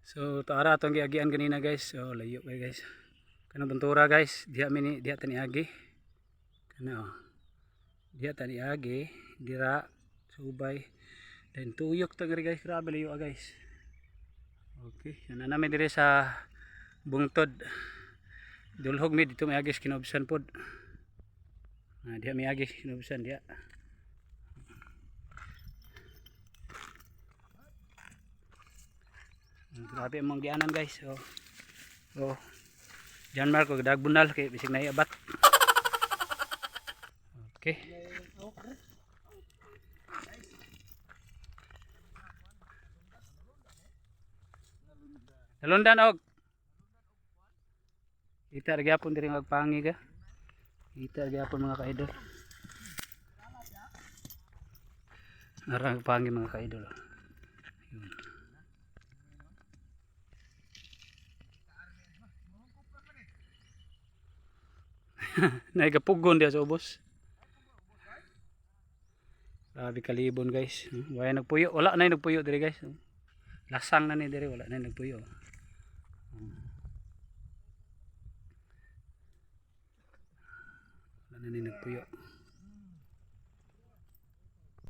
So tara atong giagian ganina guys. So layo kay guys. Kanang buntura guys, diha tani agi. Kana oh. Diha tani agi, dira subay. Then tuyok ta guys, grabe layo guys. Okay, ana namin dire sa bungtod. Dulhog mi dito may agis kinobsan pod. Diha may agis kinobsan diha. Grabe ang manggianan guys. Oh. Diyan Marco dagbunal kay bisig naiabat. Okay. Dalundan og. Kita ra gyapon diri magpangi ga. Kita ra gyapon mga ka-idol. Narang pangi mga ka-idol. Yun. Naigapugon dia sa ubos. Grabe kalibon guys. Wala nagpuyo, wala na nagpuyo diri guys. Lasang na ni diri, wala na nagpuyo. Wala na nagpuyo.